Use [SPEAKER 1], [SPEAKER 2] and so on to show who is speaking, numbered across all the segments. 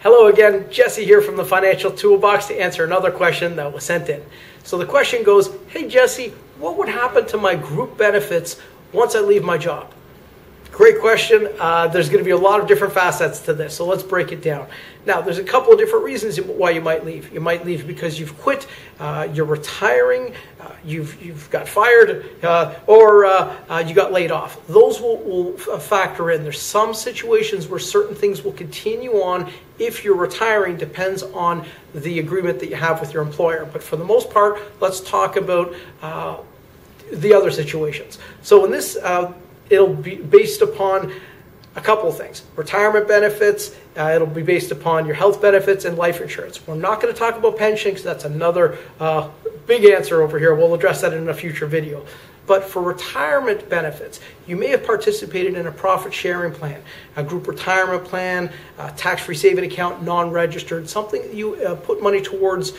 [SPEAKER 1] Hello again, Jesse here from the Financial Toolbox to answer another question that was sent in. So the question goes, hey Jesse, what would happen to my group benefits once I leave my job? Great question. There's going to be a lot of different facets to this, so let's break it down. Now, there's a couple of different reasons why you might leave. You might leave because you've quit, you're retiring, you've got fired, or you got laid off. Those will factor in. There's some situations where certain things will continue on if you're retiring, depends on the agreement that you have with your employer. But for the most part, let's talk about the other situations. So in this, it'll be based upon a couple of things. Retirement benefits, it'll be based upon your health benefits and life insurance. We're not going to talk about pension because that's another big answer over here. We'll address that in a future video. But for retirement benefits, you may have participated in a profit sharing plan, a group retirement plan, a tax-free saving account, non-registered, something that you put money towards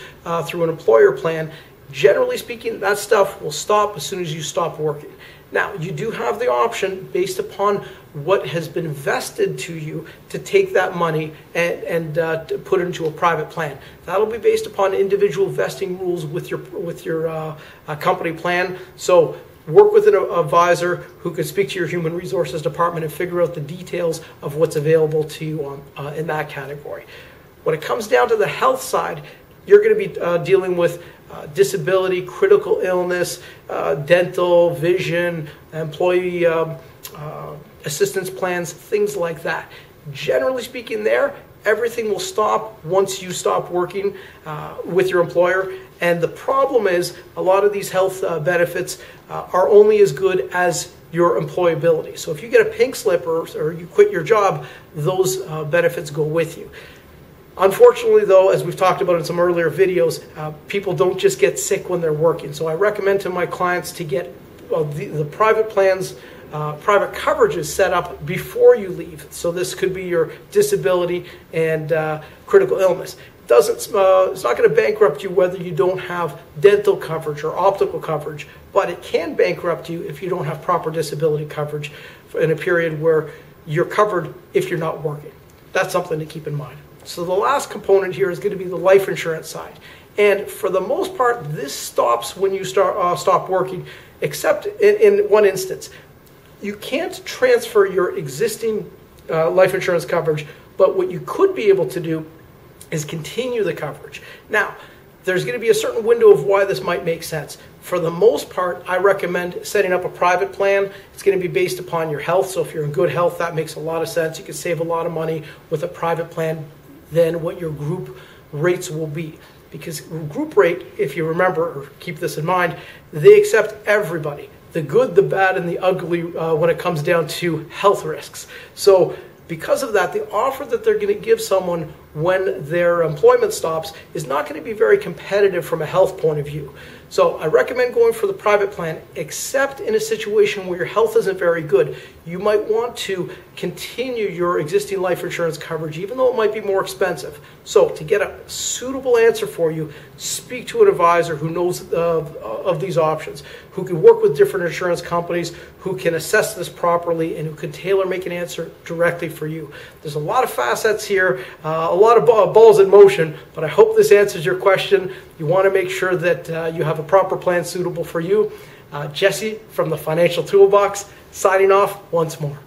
[SPEAKER 1] through an employer plan. Generally speaking, that stuff will stop as soon as you stop working. Now, you do have the option, based upon what has been vested to you, to take that money and to put it into a private plan. That'll be based upon individual vesting rules with your company plan. So work with an advisor who can speak to your human resources department and figure out the details of what's available to you in that category. When it comes down to the health side, you're going to be dealing with disability, critical illness, dental, vision, employee assistance plans, things like that. Generally speaking there, everything will stop once you stop working with your employer. And the problem is a lot of these health benefits are only as good as your employability. So if you get a pink slip or you quit your job, those benefits go with you. Unfortunately, though, as we've talked about in some earlier videos, people don't just get sick when they're working. So I recommend to my clients to get the private plans, private coverages set up before you leave. So this could be your disability and critical illness. It's not going to bankrupt you whether you don't have dental coverage or optical coverage, but it can bankrupt you if you don't have proper disability coverage in a period where you're covered if you're not working. That's something to keep in mind. So the last component here is going to be the life insurance side. And for the most part, this stops when you stop working, except in one instance. You can't transfer your existing life insurance coverage, but what you could be able to do is continue the coverage. Now, there's going to be a certain window of why this might make sense. For the most part, I recommend setting up a private plan. It's going to be based upon your health. So if you're in good health, that makes a lot of sense. You can save a lot of money with a private plan than what your group rates will be. Because group rate, if you remember or keep this in mind, they accept everybody, the good, the bad, and the ugly when it comes down to health risks. So because of that, the offer that they're going to give someone when their employment stops is not going to be very competitive from a health point of view. So I recommend going for the private plan, except in a situation where your health isn't very good. You might want to continue your existing life insurance coverage, even though it might be more expensive. So to get a suitable answer for you, speak to an advisor who knows of these options, who can work with different insurance companies, who can assess this properly, and who can make an answer directly for you. There's a lot of facets here, a lot of balls in motion, but I hope this answers your question. You want to make sure that you have a proper plan suitable for you. Jesse from the Financial Toolbox, signing off once more.